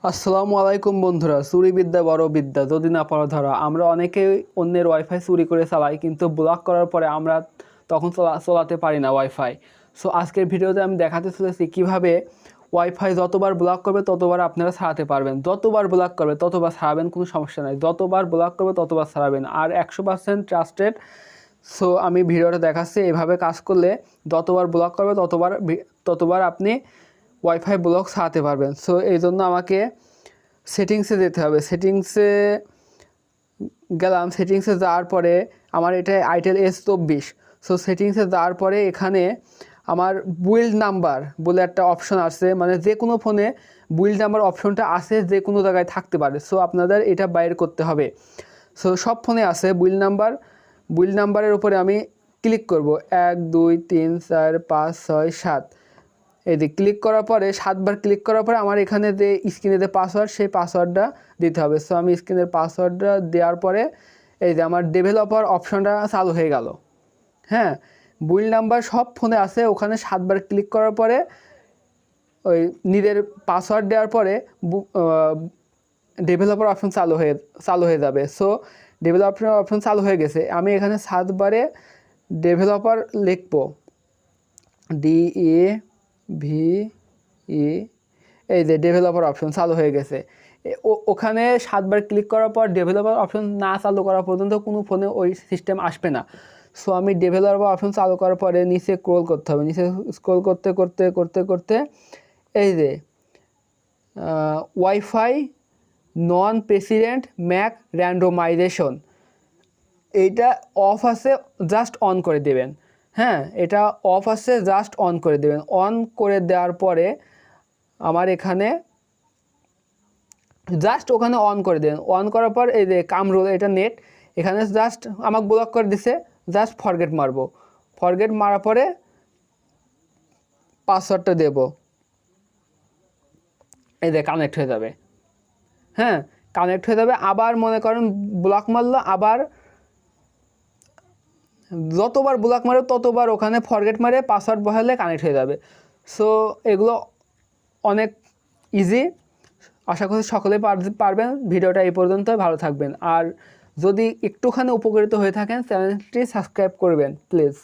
আসসালামু আলাইকুম বন্ধুরা। চুরি বিদ্যা বড় বিদ্যা, যদি না পারো ধরা। আমরা অনেকেই অন্যের ওয়াইফাই চুরি করে চালাই, কিন্তু ব্লক করার পরে আমরা তখন চালাতে পারি না ওয়াইফাই। সো আজকের ভিডিওতে আমি দেখাতে চলেছি কীভাবে ওয়াইফাই যতবার ব্লক করবে ততবার আপনারা ছাড়াতে পারবেন। যতবার ব্লক করবে ততবার ছাড়াবেন, কোনো সমস্যা নাই। যতবার ব্লক করবে ততবার ছাড়াবেন, আর 100% ট্রাস্টেড। সো আমি ভিডিওটা দেখাচ্ছি, এভাবে কাজ করলে যতবার ব্লক করবে ততবার আপনি ওয়াইফাই ব্লক ছাড়াতে পারবেন। সো এই জন্য আমাকে সেটিংসে যেতে হবে। সেটিংসে গেলাম, সেটিংসে যাওয়ার পরে আমার এটা আইটেল S24। সো সেটিংসে যাওয়ার পরে এখানে আমার বিল্ড নাম্বার বলে একটা অপশন আছে, মানে যে কোনো ফোনে বিল্ড নাম্বার অপশনটা আছে, যে কোনো জায়গায় থাকতে পারে। সো আপনাদের এটা বাইর করতে হবে। সো সব ফোনে আছে বিল্ড নাম্বারের উপরে আমি ক্লিক করব। 1 2 3 4 5 6 7, এই যে ক্লিক করার পরে 7বার ক্লিক করার পরে আমার এখানে যে স্ক্রিনে যে পাসওয়ার্ড, সেই পাসওয়ার্ডটা দিতে হবে। সো আমি স্ক্রিনের পাসওয়ার্ডটা দেওয়ার পরে এই যে আমার ডেভেলপার অপশনটা চালু হয়ে গেল। হ্যাঁ, বিল্ড নাম্বার সব ফোনে আছে, ওখানে 7বার ক্লিক করার পরে ওই নিজের পাসওয়ার্ড দেওয়ার পরে ডেভেলপার অপশন চালু হয়ে যাবে। সো ডেভেলপার অপশন চালু হয়ে গেছে। আমি এখানে 7বারে ডেভেলপার লিখব, DEVE। এই যে ডেভেলপার অপশন চালু হয়ে গেছে। ওখানে 7বার ক্লিক করার পর ডেভেলপার অপশন না চালু করা পর্যন্ত কোনো ফোনে ওই সিস্টেম আসবে না। সো আমি ডেভেলপার অপশন চালু করার পরে নিচে স্ক্রল করতে হবে। নিচে স্ক্রল করতে করতে করতে করতে এই যে ওয়াইফাই নন প্রেসিডেন্ট ম্যাক র্যান্ডমাইজেশন, এইটা অফ আছে, জাস্ট অন করে দেবেন। হ্যাঁ, এটা অফ আছে, জাস্ট অন করে দেবেন। অন করে দেওয়ার পরে আমার এখানে জাস্ট ওখানে অন করে দেবেন। অন করার পর এই যে কামরুল, এটা নেট, এখানে জাস্ট আমাকে ব্লক করে দিছে, জাস্ট ফরগেট মারবো। ফরগেট মারার পরে পাসওয়ার্ডটা দেব, এই যে কানেক্ট হয়ে যাবে। হ্যাঁ, কানেক্ট হয়ে যাবে। আবার মনে করেন ব্লক মারলো, আবার যতবার ব্লক মারো ততবার ওখানে ফরগেট মারে পাসওয়ার্ড বসালে কানেক্ট হয়ে যাবে। সো এগুলো অনেক ইজি, আশা করি সকলে পারবেন। ভিডিওটা এই পর্যন্ত, ভালো থাকবেন। আর যদি একটুখানি উপকৃত হয়ে থাকেন চ্যানেলটি সাবস্ক্রাইব করবেন প্লিজ।